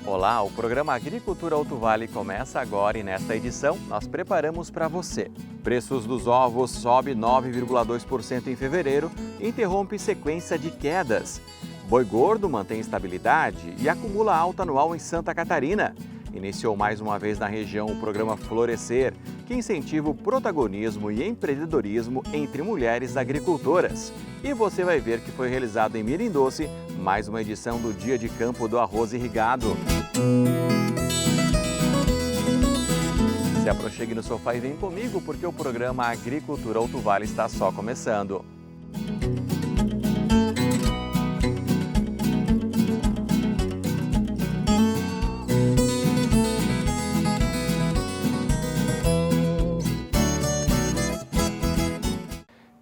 Olá, o programa Agricultura Alto Vale começa agora e nesta edição nós preparamos para você. Preços dos ovos sobe 9,2% em fevereiro e interrompe sequência de quedas. Boi gordo mantém estabilidade e acumula alta anual em Santa Catarina. Iniciou mais uma vez na região o programa Florescer, que incentiva o protagonismo e empreendedorismo entre mulheres agricultoras. E você vai ver que foi realizado em Mirim Doce mais uma edição do Dia de Campo do Arroz Irrigado. Se aproxime no sofá e vem comigo porque o programa Agricultura Alto Vale está só começando.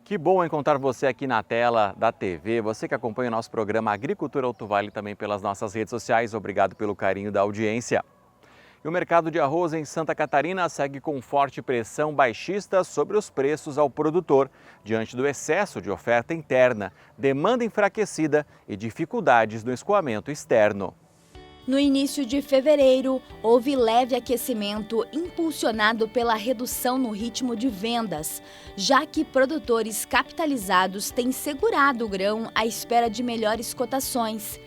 Que bom encontrar você aqui na tela da TV, você que acompanha o nosso programa Agricultura Alto Vale também pelas nossas redes sociais. Obrigado pelo carinho da audiência. E o mercado de arroz em Santa Catarina segue com forte pressão baixista sobre os preços ao produtor, diante do excesso de oferta interna, demanda enfraquecida e dificuldades no escoamento externo. No início de fevereiro, houve leve aquecimento impulsionado pela redução no ritmo de vendas, já que produtores capitalizados têm segurado o grão à espera de melhores cotações.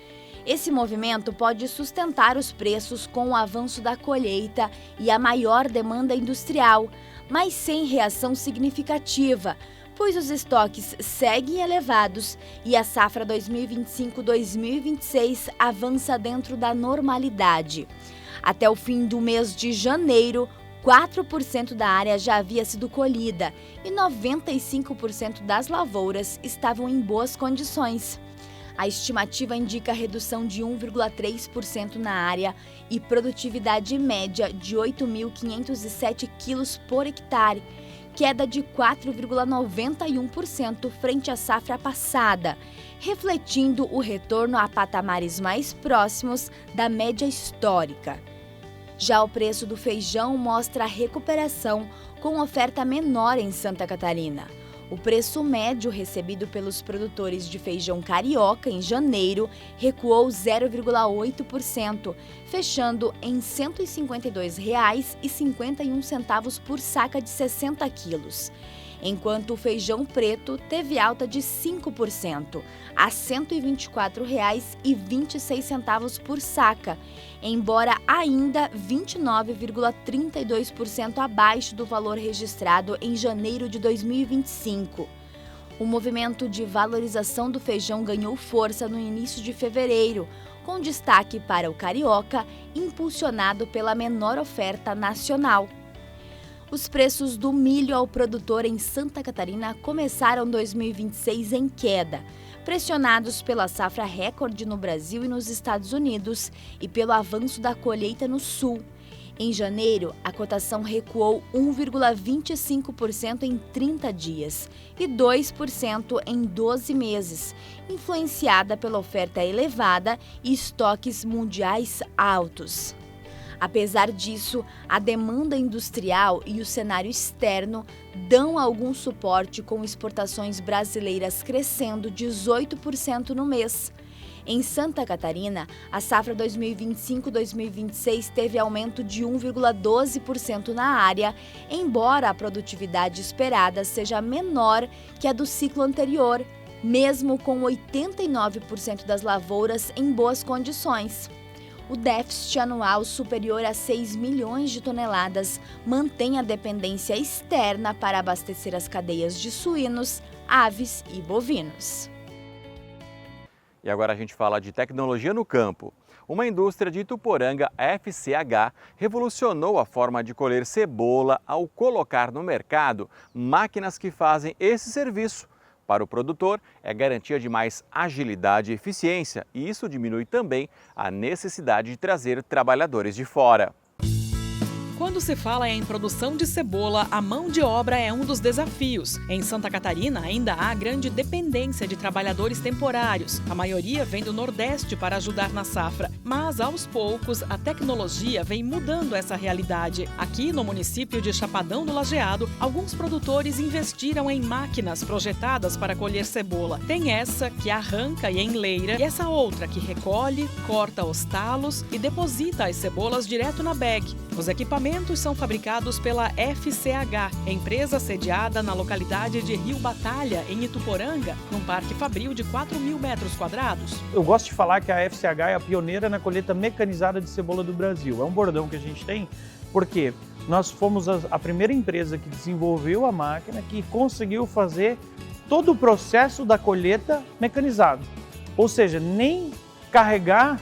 Esse movimento pode sustentar os preços com o avanço da colheita e a maior demanda industrial, mas sem reação significativa, pois os estoques seguem elevados e a safra 2025-2026 avança dentro da normalidade. Até o fim do mês de janeiro, 4% da área já havia sido colhida e 95% das lavouras estavam em boas condições. A estimativa indica redução de 1,3% na área e produtividade média de 8.507 quilos por hectare, queda de 4,91% frente à safra passada, refletindo o retorno a patamares mais próximos da média histórica. Já o preço do feijão mostra a recuperação com oferta menor em Santa Catarina. O preço médio recebido pelos produtores de feijão carioca em janeiro recuou 0,8%, fechando em R$ 152,51 por saca de 60 quilos. Enquanto o feijão preto teve alta de 5%, a R$ 124,26 por saca, embora ainda 29,32% abaixo do valor registrado em janeiro de 2025. O movimento de valorização do feijão ganhou força no início de fevereiro, com destaque para o carioca, impulsionado pela menor oferta nacional. Os preços do milho ao produtor em Santa Catarina começaram 2026 em queda, pressionados pela safra recorde no Brasil e nos Estados Unidos e pelo avanço da colheita no Sul. Em janeiro, a cotação recuou 1,25% em 30 dias e 2% em 12 meses, influenciada pela oferta elevada e estoques mundiais altos. Apesar disso, a demanda industrial e o cenário externo dão algum suporte, com exportações brasileiras crescendo 18% no mês. Em Santa Catarina, a safra 2025-2026 teve aumento de 1,12% na área, embora a produtividade esperada seja menor que a do ciclo anterior, mesmo com 89% das lavouras em boas condições. O déficit anual superior a 6 milhões de toneladas mantém a dependência externa para abastecer as cadeias de suínos, aves e bovinos. E agora a gente fala de tecnologia no campo. Uma indústria de Ituporanga, a FCH, revolucionou a forma de colher cebola ao colocar no mercado máquinas que fazem esse serviço. Para o produtor, é garantia de mais agilidade e eficiência, e isso diminui também a necessidade de trazer trabalhadores de fora. Quando se fala em produção de cebola, a mão de obra é um dos desafios. Em Santa Catarina, ainda há grande dependência de trabalhadores temporários. A maioria vem do Nordeste para ajudar na safra. Mas, aos poucos, a tecnologia vem mudando essa realidade. Aqui, no município de Chapadão do Lageado, alguns produtores investiram em máquinas projetadas para colher cebola. Tem essa que arranca e enleira, e essa outra que recolhe, corta os talos e deposita as cebolas direto na bag. Os equipamentos são fabricados pela FCH, empresa sediada na localidade de Rio Batalha, em Ituporanga, num parque fabril de 4.000 metros quadrados. Eu gosto de falar que a FCH é a pioneira na colheita mecanizada de cebola do Brasil. É um bordão que a gente tem, porque nós fomos a primeira empresa que desenvolveu a máquina, que conseguiu fazer todo o processo da colheita mecanizado. Ou seja, nem carregar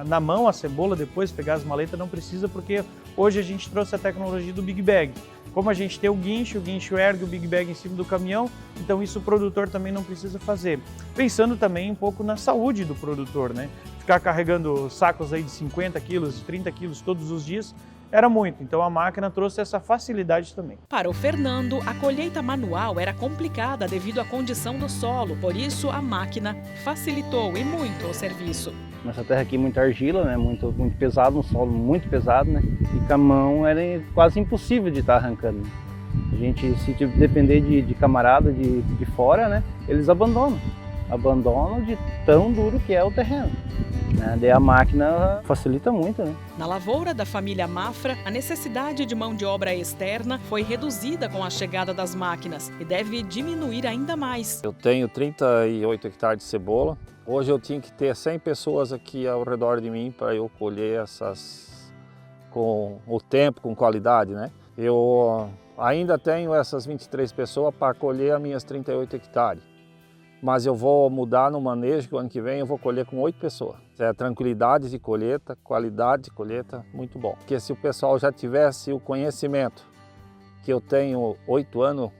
na mão a cebola, depois pegar as maletas, não precisa, porque hoje a gente trouxe a tecnologia do Big Bag. Como a gente tem o guincho ergue o Big Bag em cima do caminhão, então isso o produtor também não precisa fazer. Pensando também um pouco na saúde do produtor, né? Ficar carregando sacos aí de 50 quilos, 30 quilos todos os dias, era muito, então a máquina trouxe essa facilidade também. Para o Fernando, a colheita manual era complicada devido à condição do solo, por isso a máquina facilitou e muito o serviço. Nossa terra aqui é muita argila, né? Muito pesado, um solo muito pesado, né? E com a mão era quase impossível de estar arrancando. A gente, se depender de camarada de fora, né? Eles abandonam de tão duro que é o terreno. Daí a máquina facilita muito, né? Na lavoura da família Mafra, a necessidade de mão de obra externa foi reduzida com a chegada das máquinas e deve diminuir ainda mais. Eu tenho 38 hectares de cebola. Hoje eu tinha que ter 100 pessoas aqui ao redor de mim para eu colher essas com o tempo, com qualidade, né? Eu ainda tenho essas 23 pessoas para colher as minhas 38 hectares. Mas eu vou mudar no manejo, que o ano que vem eu vou colher com 8 pessoas. É tranquilidade de colheita, qualidade de colheita, muito bom. Porque se o pessoal já tivesse o conhecimento que eu tenho 8 anos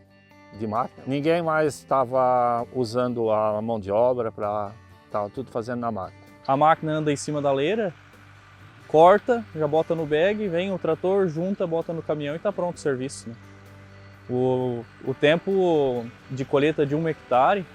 de máquina, ninguém mais estava usando a mão de obra para estar tudo fazendo na máquina. A máquina anda em cima da leira, corta, já bota no bag, vem o trator, junta, bota no caminhão e está pronto o serviço, né? O tempo de colheita de 1 hectare,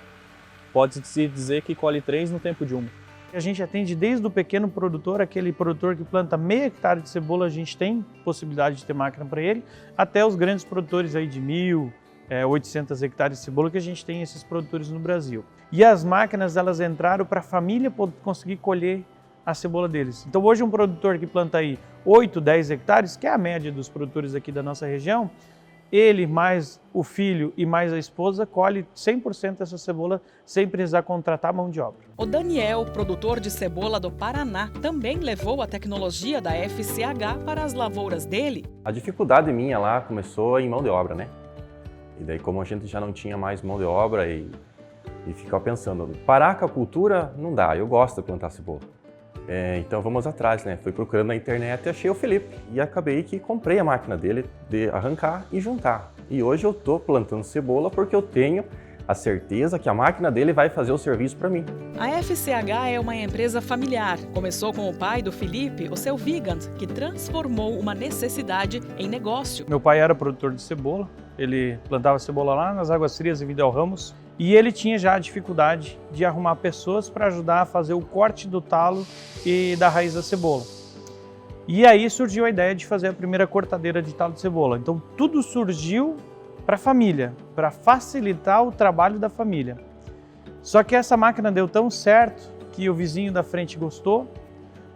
pode-se dizer que colhe 3 no tempo de 1. A gente atende desde o pequeno produtor, aquele produtor que planta meio hectare de cebola, a gente tem possibilidade de ter máquina para ele, até os grandes produtores aí de 1.800 hectares de cebola, que a gente tem esses produtores no Brasil. E as máquinas, elas entraram para a família conseguir colher a cebola deles. Então hoje um produtor que planta aí 8, 10 hectares, que é a média dos produtores aqui da nossa região, ele mais o filho e mais a esposa colhe 100% dessa cebola sem precisar contratar mão de obra. O Daniel, produtor de cebola do Paraná, também levou a tecnologia da FCH para as lavouras dele. A dificuldade minha lá começou em mão de obra, né? E daí como a gente já não tinha mais mão de obra e ficava pensando, parar com a cultura não dá, eu gosto de plantar cebola. Então vamos atrás, né? Fui procurando na internet e achei o Felipe. E acabei que comprei a máquina dele de arrancar e juntar. E hoje eu estou plantando cebola porque eu tenho a certeza que a máquina dele vai fazer o serviço para mim. A FCH é uma empresa familiar. Começou com o pai do Felipe, o seu Vigand, que transformou uma necessidade em negócio. Meu pai era produtor de cebola, ele plantava cebola lá nas Águas Frias em Vidal Ramos. E ele tinha já a dificuldade de arrumar pessoas para ajudar a fazer o corte do talo e da raiz da cebola. E aí surgiu a ideia de fazer a primeira cortadeira de talo de cebola. Então tudo surgiu para a família, para facilitar o trabalho da família. Só que essa máquina deu tão certo que o vizinho da frente gostou,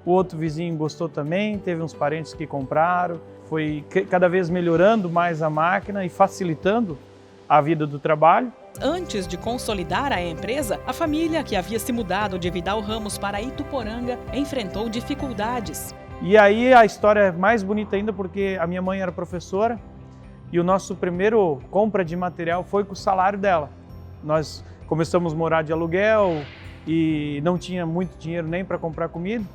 o outro vizinho gostou também, teve uns parentes que compraram, foi cada vez melhorando mais a máquina e facilitando a vida do trabalho. Antes de consolidar a empresa, a família, que havia se mudado de Vidal Ramos para Ituporanga, enfrentou dificuldades. E aí a história é mais bonita ainda porque a minha mãe era professora e o nosso primeiro compra de material foi com o salário dela. Nós começamos a morar de aluguel e não tinha muito dinheiro nem para comprar comida,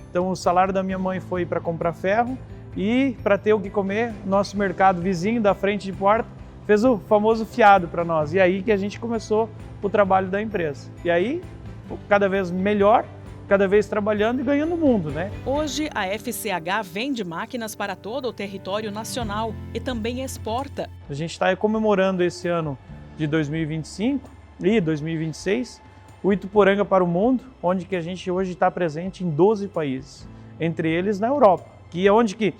então o salário da minha mãe foi para comprar ferro e para ter o que comer, nosso mercado vizinho da frente de porta fez o famoso fiado para nós. E aí que a gente começou o trabalho da empresa. E aí, cada vez melhor cada vez trabalhando e ganhando o mundo, né? Hoje, a FCH vende máquinas para todo o território nacional e também exporta. A gente está comemorando esse ano de 2025 e 2026 o Ituporanga para o Mundo, onde que a gente hoje está presente em 12 países, entre eles na Europa, que é onde que,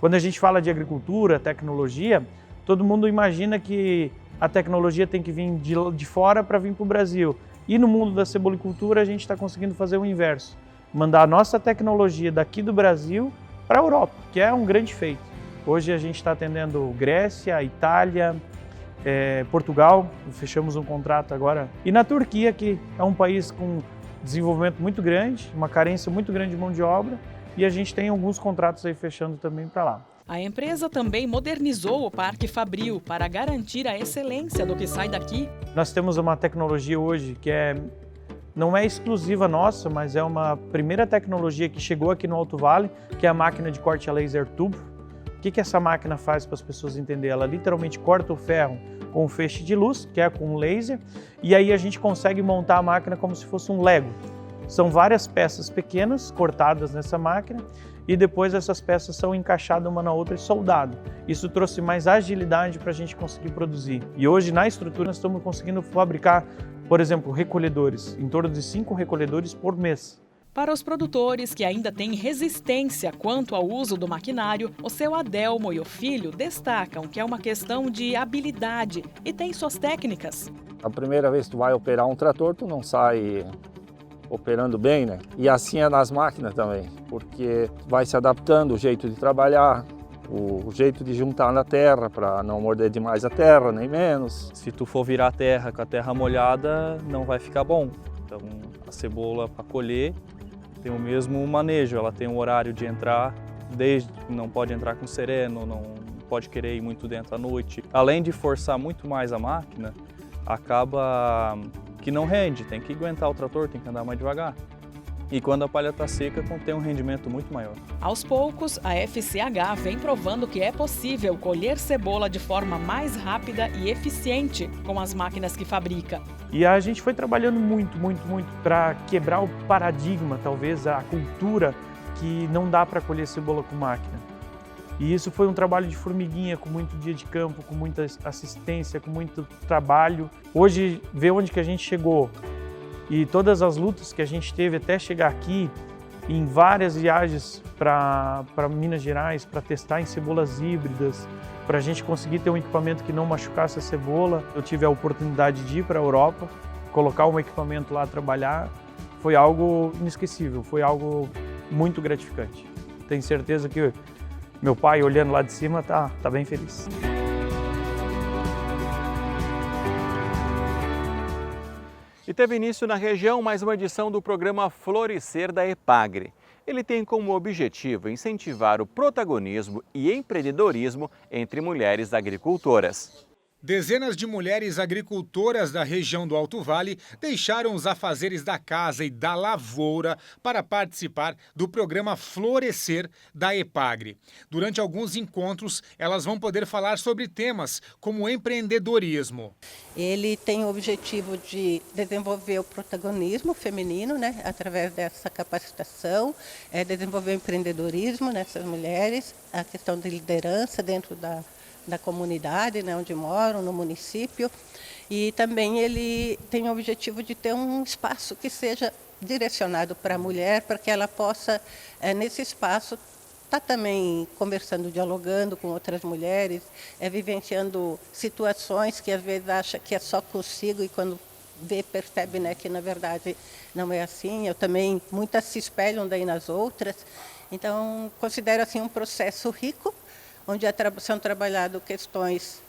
quando a gente fala de agricultura, tecnologia, todo mundo imagina que a tecnologia tem que vir de fora para vir para o Brasil. E no mundo da cebolicultura a gente está conseguindo fazer o inverso, mandar a nossa tecnologia daqui do Brasil para a Europa, que é um grande feito. Hoje a gente está atendendo Grécia, Itália, Portugal, fechamos um contrato agora, e na Turquia, que é um país com desenvolvimento muito grande, uma carência muito grande de mão de obra, e a gente tem alguns contratos aí fechando também para lá. A empresa também modernizou o Parque Fabril para garantir a excelência do que sai daqui. Nós temos uma tecnologia hoje que não é exclusiva nossa, mas é uma primeira tecnologia que chegou aqui no Alto Vale, que é a máquina de corte a laser tubo. O que essa máquina faz para as pessoas entenderem? Ela literalmente corta o ferro com um feixe de luz, que é com um laser, e aí a gente consegue montar a máquina como se fosse um Lego. São várias peças pequenas cortadas nessa máquina e depois essas peças são encaixadas uma na outra e soldadas. Isso trouxe mais agilidade para a gente conseguir produzir. E hoje na estrutura nós estamos conseguindo fabricar, por exemplo, recolhedores, em torno de 5 recolhedores por mês. Para os produtores que ainda têm resistência quanto ao uso do maquinário, o seu Adelmo e o filho destacam que é uma questão de habilidade e tem suas técnicas. A primeira vez que tu vai operar um trator, tu não sai operando bem, né? E assim é nas máquinas também, porque vai se adaptando o jeito de trabalhar, o jeito de juntar na terra para não morder demais a terra, nem menos. Se tu for virar a terra com a terra molhada, não vai ficar bom. Então a cebola para colher tem o mesmo manejo, ela tem um horário de entrar, desde não pode entrar com sereno, não pode querer ir muito dentro à noite. Além de forçar muito mais a máquina, acaba que não rende, tem que aguentar o trator, tem que andar mais devagar. E quando a palha está seca, tem um rendimento muito maior. Aos poucos, a FCH vem provando que é possível colher cebola de forma mais rápida e eficiente com as máquinas que fabrica. E a gente foi trabalhando muito para quebrar o paradigma, talvez a cultura que não dá para colher cebola com máquina. E isso foi um trabalho de formiguinha, com muito dia de campo, com muita assistência, com muito trabalho. Hoje, ver onde que a gente chegou e todas as lutas que a gente teve até chegar aqui, em várias viagens para Minas Gerais, para testar em cebolas híbridas, para a gente conseguir ter um equipamento que não machucasse a cebola. Eu tive a oportunidade de ir para a Europa, colocar um equipamento lá, trabalhar. Foi algo inesquecível, foi algo muito gratificante. Tenho certeza que meu pai, olhando lá de cima, tá bem feliz. E teve início na região mais uma edição do programa Florescer da EPAGRE. Ele tem como objetivo incentivar o protagonismo e empreendedorismo entre mulheres agricultoras. Dezenas de mulheres agricultoras da região do Alto Vale deixaram os afazeres da casa e da lavoura para participar do programa Florescer da EPAGRE. Durante alguns encontros, elas vão poder falar sobre temas como empreendedorismo. Ele tem o objetivo de desenvolver o protagonismo feminino, né, através dessa capacitação, desenvolver o empreendedorismo nessas mulheres, a questão de liderança dentro da comunidade, né, onde moram, no município. E também ele tem o objetivo de ter um espaço que seja direcionado para a mulher, para que ela possa, nesse espaço, estar também conversando, dialogando com outras mulheres, vivenciando situações que às vezes acha que é só consigo e quando vê, percebe, né, que na verdade não é assim. Eu também, muitas se espelham daí nas outras. Então, considero assim um processo rico, onde são trabalhadas questões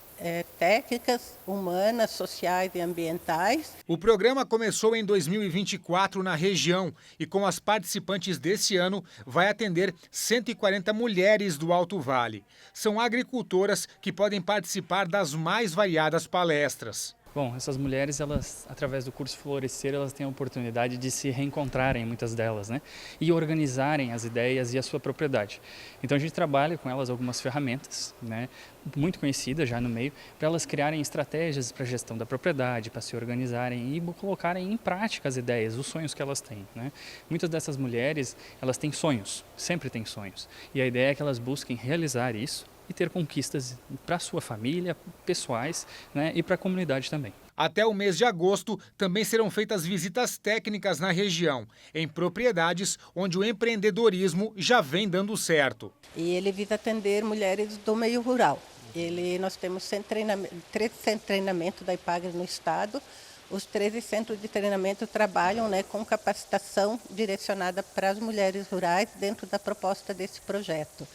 técnicas, humanas, sociais e ambientais. O programa começou em 2024 na região e com as participantes desse ano vai atender 140 mulheres do Alto Vale. São agricultoras que podem participar das mais variadas palestras. Bom, essas mulheres, elas, através do curso Florescer, elas têm a oportunidade de se reencontrarem, muitas delas, né? E organizarem as ideias e a sua propriedade. Então a gente trabalha com elas algumas ferramentas, né? Muito conhecidas já no meio, para elas criarem estratégias para a gestão da propriedade, para se organizarem e colocarem em prática as ideias, os sonhos que elas têm, né? Muitas dessas mulheres, elas têm sonhos, sempre têm sonhos. E a ideia é que elas busquem realizar isso e ter conquistas para sua família, pessoais, né, e para a comunidade também. Até o mês de agosto, também serão feitas visitas técnicas na região, em propriedades onde o empreendedorismo já vem dando certo. E ele visa atender mulheres do meio rural. Nós temos 13 centros de treinamento da EPAGRE no estado. Os 13 centros de treinamento trabalham, né, com capacitação direcionada para as mulheres rurais dentro da proposta desse projeto.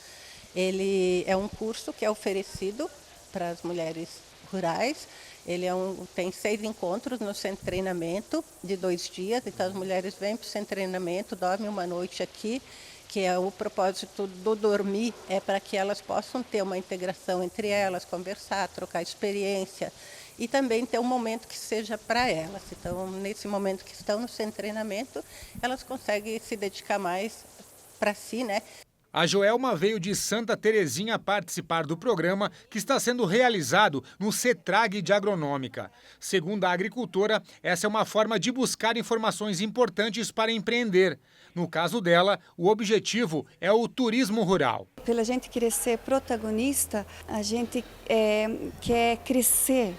Ele é um curso que é oferecido para as mulheres rurais. Ele tem 6 encontros no centro de treinamento de 2 dias. Então as mulheres vêm para o centro de treinamento, dormem uma noite aqui, que é o propósito do dormir, é para que elas possam ter uma integração entre elas, conversar, trocar experiência e também ter um momento que seja para elas. Então, nesse momento que estão no centro de treinamento, elas conseguem se dedicar mais para si, né? A Joelma veio de Santa Terezinha participar do programa que está sendo realizado no CETRAG de Agronômica. Segundo a agricultora, essa é uma forma de buscar informações importantes para empreender. No caso dela, o objetivo é o turismo rural. Pela gente querer ser protagonista, a gente quer crescer,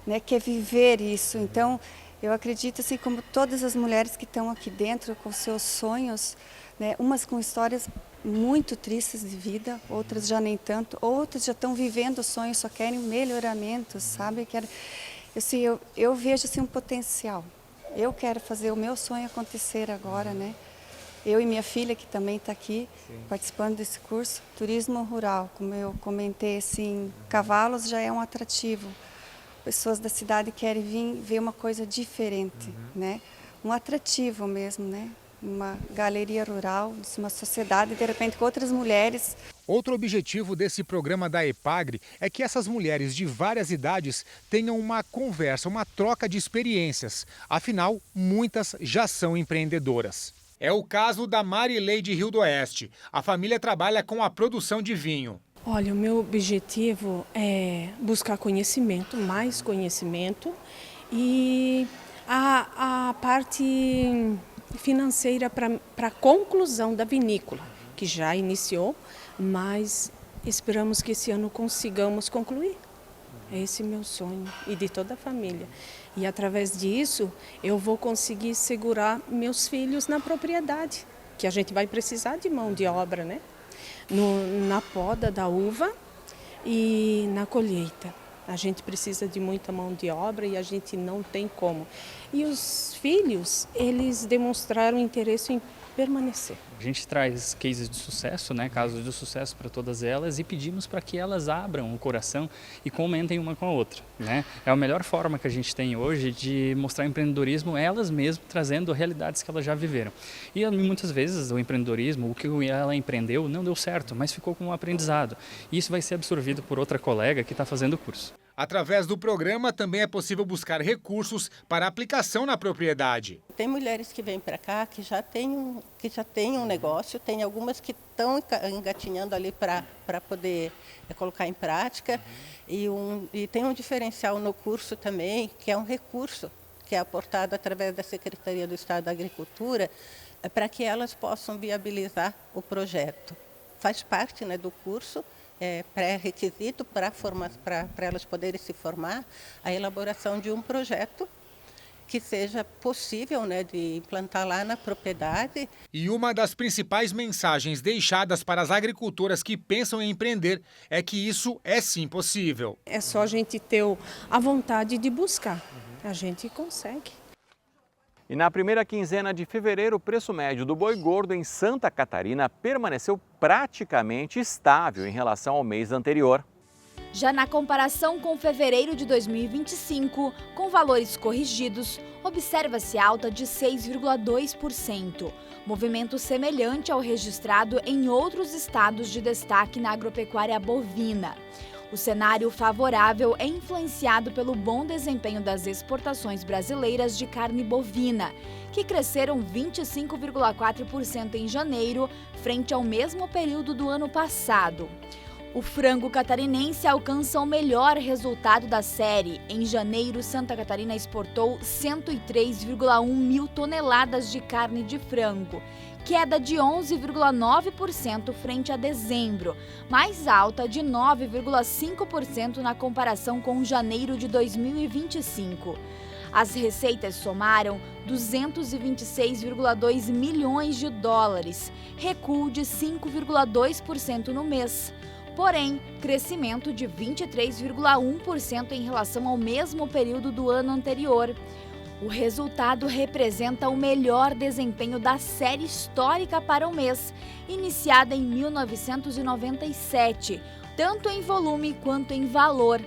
né, quer viver isso. Então, eu acredito, assim, como todas as mulheres que estão aqui dentro com seus sonhos, né, umas com histórias muito tristes de vida, outras já nem tanto, outras já estão vivendo o sonho, só querem melhoramentos, sabe? Eu vejo assim, um potencial. Eu quero fazer o meu sonho acontecer agora, né? Eu e minha filha, que também está aqui, participando desse curso, turismo rural, como eu comentei, assim, cavalos já é um atrativo. Pessoas da cidade querem vir ver uma coisa diferente, né? Um atrativo mesmo, né? Uma galeria rural, uma sociedade, de repente, com outras mulheres. Outro objetivo desse programa da EPAGRE é que essas mulheres de várias idades tenham uma conversa, uma troca de experiências. Afinal, muitas já são empreendedoras. É o caso da Marileide Rio do Oeste. A família trabalha com a produção de vinho. Olha, o meu objetivo é buscar conhecimento, mais conhecimento e a parte financeira para a conclusão da vinícola, que já iniciou, mas esperamos que esse ano consigamos concluir. Esse é meu sonho e de toda a família. E através disso eu vou conseguir segurar meus filhos na propriedade, que a gente vai precisar de mão de obra, né? Na poda da uva e na colheita. A gente precisa de muita mão de obra e a gente não tem como. E os filhos, eles demonstraram interesse em permanecer. A gente traz cases de sucesso, né, casos de sucesso para todas elas e pedimos para que elas abram o coração e comentem uma com a outra, né? É a melhor forma que a gente tem hoje de mostrar empreendedorismo, elas mesmas trazendo realidades que elas já viveram. E muitas vezes o empreendedorismo, o que ela empreendeu não deu certo, mas ficou como um aprendizado. E isso vai ser absorvido por outra colega que está fazendo o curso. Através do programa, também é possível buscar recursos para aplicação na propriedade. Tem mulheres que vêm para cá que já têm um negócio, tem algumas que estão engatinhando ali para poder colocar em prática. E tem um diferencial no curso também, que é um recurso que é aportado através da Secretaria do Estado da Agricultura, para que elas possam viabilizar o projeto. Faz parte, né, do curso. Pré-requisito para elas poderem se formar, a elaboração de um projeto que seja possível, né, de implantar lá na propriedade. E uma das principais mensagens deixadas para as agricultoras que pensam em empreender é que isso é sim possível. É só a gente ter a vontade de buscar, a gente consegue. E na primeira quinzena de fevereiro, o preço médio do boi gordo em Santa Catarina permaneceu praticamente estável em relação ao mês anterior. Já na comparação com fevereiro de 2025, com valores corrigidos, observa-se alta de 6,2%, movimento semelhante ao registrado em outros estados de destaque na agropecuária bovina. O cenário favorável é influenciado pelo bom desempenho das exportações brasileiras de carne bovina, que cresceram 25,4% em janeiro, frente ao mesmo período do ano passado. O frango catarinense alcança o melhor resultado da série. Em janeiro, Santa Catarina exportou 103,1 mil toneladas de carne de frango, queda de 11,9% frente a dezembro, mais alta de 9,5% na comparação com janeiro de 2025. As receitas somaram 226,2 milhões de dólares, recuo de 5,2% no mês. Porém, crescimento de 23,1% em relação ao mesmo período do ano anterior. O resultado representa o melhor desempenho da série histórica para o mês, iniciada em 1997, tanto em volume quanto em valor.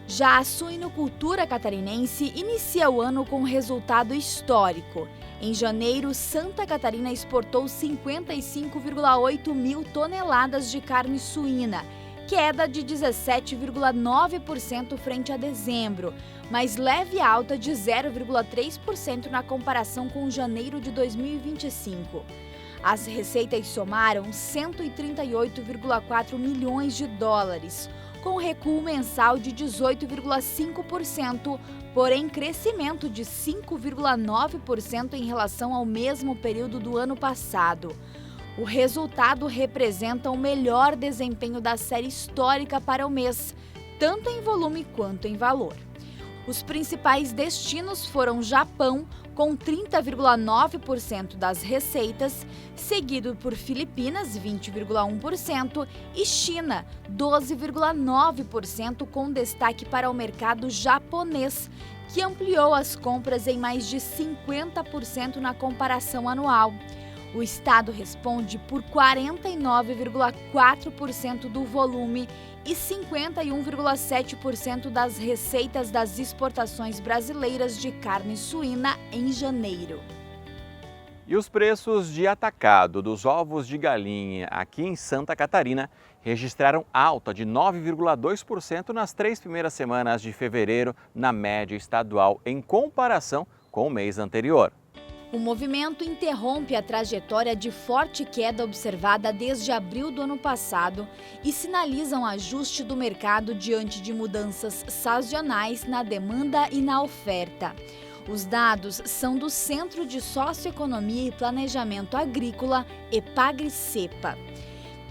Já a suinocultura catarinense inicia o ano com resultado histórico. Em janeiro, Santa Catarina exportou 55,8 mil toneladas de carne suína, queda de 17,9% frente a dezembro, mas leve alta de 0,3% na comparação com janeiro de 2025. As receitas somaram 138,4 milhões de dólares, com recuo mensal de 18,5%, porém crescimento de 5,9% em relação ao mesmo período do ano passado. O resultado representa o melhor desempenho da série histórica para o mês, tanto em volume quanto em valor. Os principais destinos foram Japão, com 30,9% das receitas, seguido por Filipinas, 20,1%, e China, 12,9%, com destaque para o mercado japonês, que ampliou as compras em mais de 50% na comparação anual. O estado responde por 49,4% do volume e 51,7% das receitas das exportações brasileiras de carne suína em janeiro. E os preços de atacado dos ovos de galinha aqui em Santa Catarina registraram alta de 9,2% nas 3 primeiras semanas de fevereiro na média estadual, em comparação com o mês anterior. O movimento interrompe a trajetória de forte queda observada desde abril do ano passado e sinaliza um ajuste do mercado diante de mudanças sazonais na demanda e na oferta. Os dados são do Centro de Socioeconomia e Planejamento Agrícola, EPAGRE-CEPA.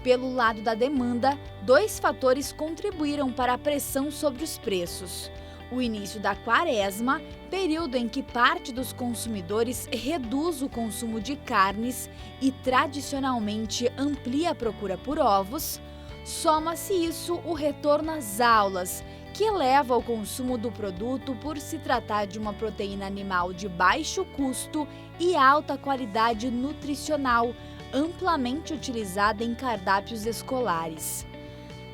Pelo lado da demanda, 2 fatores contribuíram para a pressão sobre os preços. O início da quaresma, período em que parte dos consumidores reduz o consumo de carnes e tradicionalmente amplia a procura por ovos, soma-se isso o retorno às aulas, que eleva o consumo do produto por se tratar de uma proteína animal de baixo custo e alta qualidade nutricional, amplamente utilizada em cardápios escolares.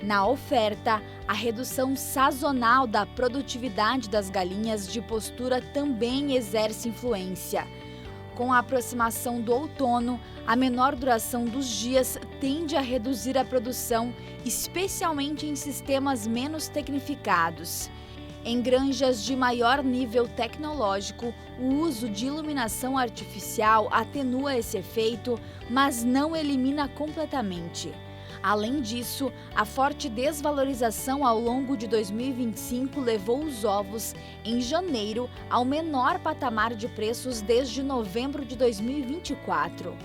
Na oferta, a redução sazonal da produtividade das galinhas de postura também exerce influência. Com a aproximação do outono, a menor duração dos dias tende a reduzir a produção, especialmente em sistemas menos tecnificados. Em granjas de maior nível tecnológico, o uso de iluminação artificial atenua esse efeito, mas não elimina completamente. Além disso, a forte desvalorização ao longo de 2025 levou os ovos, em janeiro, ao menor patamar de preços desde novembro de 2024.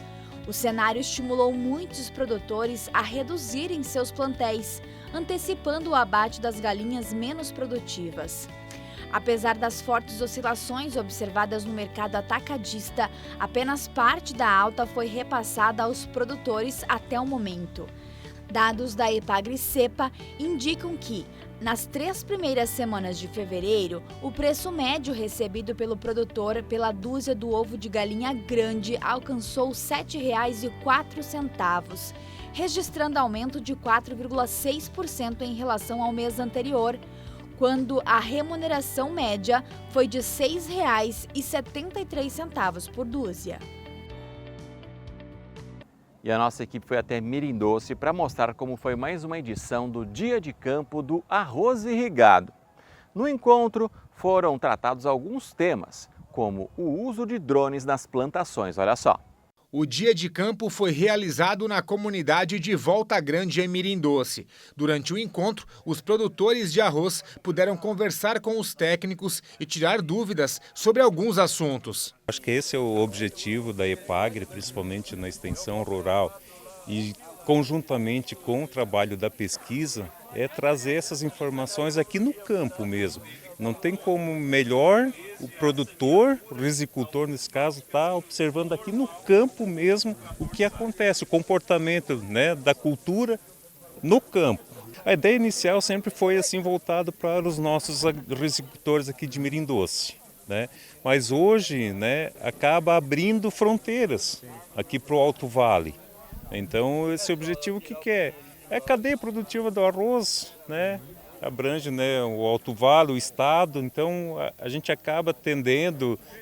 O cenário estimulou muitos produtores a reduzirem seus plantéis, antecipando o abate das galinhas menos produtivas. Apesar das fortes oscilações observadas no mercado atacadista, apenas parte da alta foi repassada aos produtores até o momento. Dados da EPAGRE-CEPA indicam que, nas 3 primeiras semanas de fevereiro, o preço médio recebido pelo produtor pela dúzia do ovo de galinha grande alcançou R$ 7,04, registrando aumento de 4,6% em relação ao mês anterior, quando a remuneração média foi de R$ 6,73 por dúzia. E a nossa equipe foi até Mirim Doce para mostrar como foi mais uma edição do Dia de Campo do Arroz Irrigado. No encontro foram tratados alguns temas, como o uso de drones nas plantações. Olha só. O Dia de Campo foi realizado na comunidade de Volta Grande, em Mirim Doce. Durante o encontro, os produtores de arroz puderam conversar com os técnicos e tirar dúvidas sobre alguns assuntos. Acho que esse é o objetivo da EPAGRE, principalmente na extensão rural, e conjuntamente com o trabalho da pesquisa, é trazer essas informações aqui no campo mesmo. Não tem como melhor o produtor, o risicultor nesse caso, estar observando aqui no campo mesmo o que acontece, o comportamento, né, da cultura no campo. A ideia inicial sempre foi assim voltada para os nossos risicultores aqui de Mirim Doce, né? Mas hoje, né, acaba abrindo fronteiras aqui para o Alto Vale. Então esse objetivo que é a cadeia produtiva do arroz, né? Abrange, né, o Alto Vale, o estado, então a gente acaba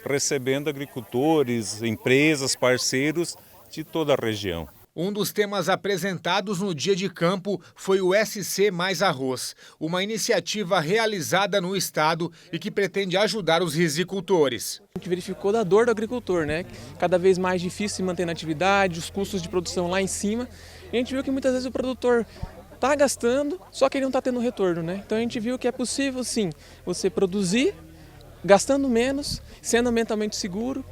recebendo agricultores, empresas, parceiros de toda a região. Um dos temas apresentados no Dia de Campo foi o SC Mais Arroz, uma iniciativa realizada no estado e que pretende ajudar os risicultores. A gente verificou da dor do agricultor, né? Cada vez mais difícil se manter na atividade, os custos de produção lá em cima. E a gente viu que muitas vezes o produtor está gastando, só que ele não está tendo retorno, né? Então a gente viu que é possível, sim, você produzir gastando menos, sendo ambientalmente seguro.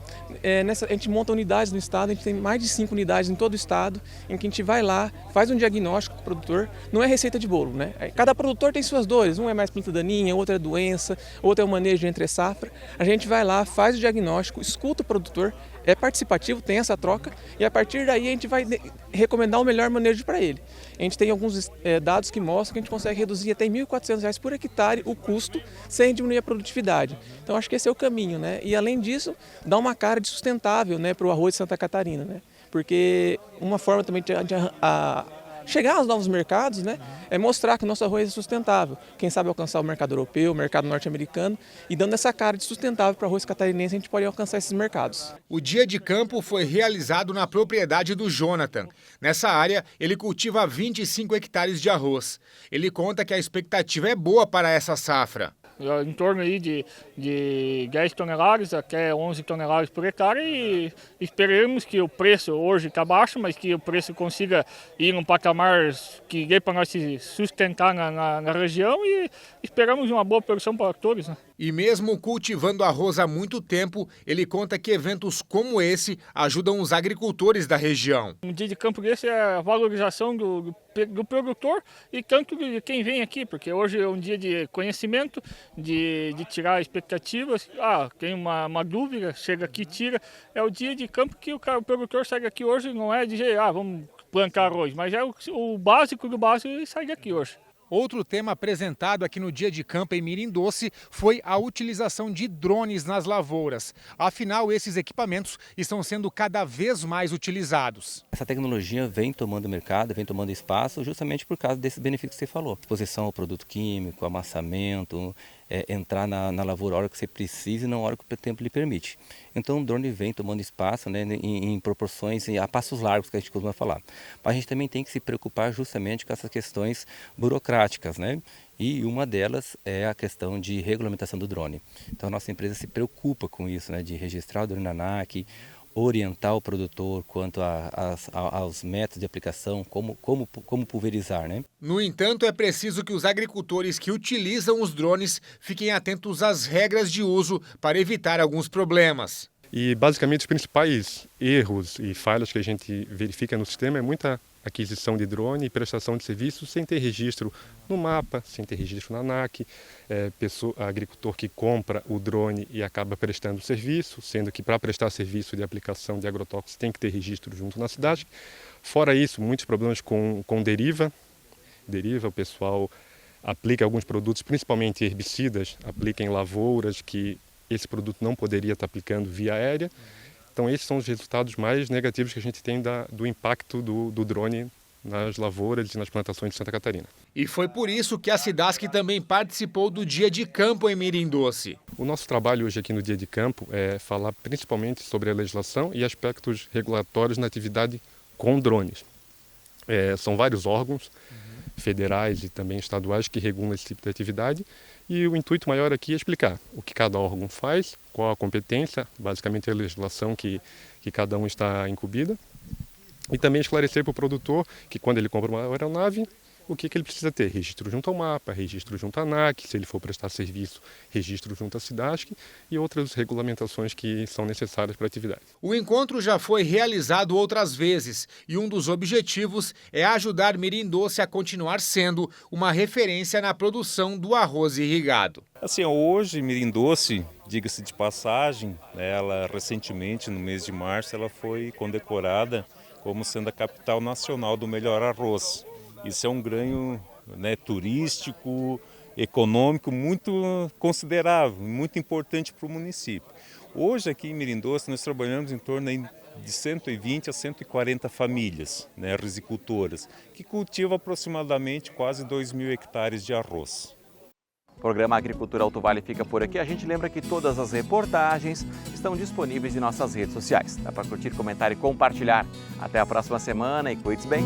A gente monta unidades no estado, a gente tem mais de 5 unidades em todo o estado, em que a gente vai lá, faz um diagnóstico com o produtor, não é receita de bolo, né? Cada produtor tem suas dores, um é mais planta daninha, outro é doença, outro é o manejo entre safra. A gente vai lá, faz o diagnóstico, escuta o produtor, é participativo, tem essa troca, e a partir daí a gente vai recomendar o melhor manejo para ele. A gente tem alguns dados que mostram que a gente consegue reduzir até R$ 1.400 por hectare o custo sem diminuir a produtividade. Então acho que esse é o caminho, né? E além disso, dá uma cara de sustentável, né, para o arroz de Santa Catarina, né? Porque uma forma também de chegar aos novos mercados, né, é mostrar que o nosso arroz é sustentável. Quem sabe alcançar o mercado europeu, o mercado norte-americano, e dando essa cara de sustentável para o arroz catarinense, a gente pode alcançar esses mercados. O Dia de Campo foi realizado na propriedade do Jonathan. Nessa área, ele cultiva 25 hectares de arroz. Ele conta que a expectativa é boa para essa safra. Em torno aí de 10 toneladas até 11 toneladas por hectare, e esperamos que o preço hoje está baixo, mas que o preço consiga ir num patamar que dê para nós se sustentar na região, e esperamos uma boa produção para todos, né? E mesmo cultivando arroz há muito tempo, ele conta que eventos como esse ajudam os agricultores da região. Um dia de campo desse é a valorização do produtor e tanto de quem vem aqui, porque hoje é um dia de conhecimento, de tirar expectativas. Tem uma dúvida, chega aqui e tira. É o dia de campo que o produtor sai daqui hoje, não é dizer, vamos plantar arroz, mas é o básico do básico e sai daqui hoje. Outro tema apresentado aqui no Dia de Campo em Mirim Doce foi a utilização de drones nas lavouras. Afinal, esses equipamentos estão sendo cada vez mais utilizados. Essa tecnologia vem tomando mercado, vem tomando espaço justamente por causa desses benefícios que você falou. Exposição ao produto químico, amassamento, entrar na lavoura a hora que você precisa e não a hora que o tempo lhe permite. Então o drone vem tomando espaço, né, em proporções, a passos largos que a gente costuma falar. Mas a gente também tem que se preocupar justamente com essas questões burocráticas, né? E uma delas é a questão de regulamentação do drone. Então a nossa empresa se preocupa com isso, né, de registrar o drone na ANAC, orientar o produtor quanto aos métodos de aplicação, como pulverizar, né? No entanto, é preciso que os agricultores que utilizam os drones fiquem atentos às regras de uso para evitar alguns problemas. E basicamente os principais erros e falhas que a gente verifica no sistema é muita aquisição de drone e prestação de serviço sem ter registro no mapa, sem ter registro na ANAC, agricultor que compra o drone e acaba prestando serviço, sendo que para prestar serviço de aplicação de agrotóxicos tem que ter registro junto na cidade. Fora isso, muitos problemas com deriva, o pessoal aplica alguns produtos, principalmente herbicidas, aplica em lavouras que esse produto não poderia estar aplicando via aérea. Então esses são os resultados mais negativos que a gente tem do impacto do drone nas lavouras e nas plantações de Santa Catarina. E foi por isso que a Cidasc também participou do Dia de Campo em Mirim Doce. O nosso trabalho hoje aqui no Dia de Campo é falar principalmente sobre a legislação e aspectos regulatórios na atividade com drones. São vários órgãos federais e também estaduais que regulam esse tipo de atividade, e o intuito maior aqui é explicar o que cada órgão faz, qual a competência, basicamente a legislação que cada um está incumbida, e também esclarecer para o produtor que quando ele compra uma aeronave, o que ele precisa ter: registro junto ao MAPA, registro junto à ANAC, se ele for prestar serviço, registro junto à SIDASC e outras regulamentações que são necessárias para a atividade. O encontro já foi realizado outras vezes e um dos objetivos é ajudar Mirim Doce a continuar sendo uma referência na produção do arroz irrigado. Assim, hoje Mirim Doce, diga-se de passagem, ela recentemente, no mês de março, ela foi condecorada como sendo a capital nacional do melhor arroz. Isso é um ganho, né, turístico, econômico muito considerável, muito importante para o município. Hoje aqui em Mirim Doce nós trabalhamos em torno de 120 a 140 famílias, né, risicultoras, que cultivam aproximadamente quase 2.000 hectares de arroz. O programa Agricultura Alto Vale fica por aqui. A gente lembra que todas as reportagens estão disponíveis em nossas redes sociais. Dá para curtir, comentar e compartilhar. Até a próxima semana e cuide-se bem.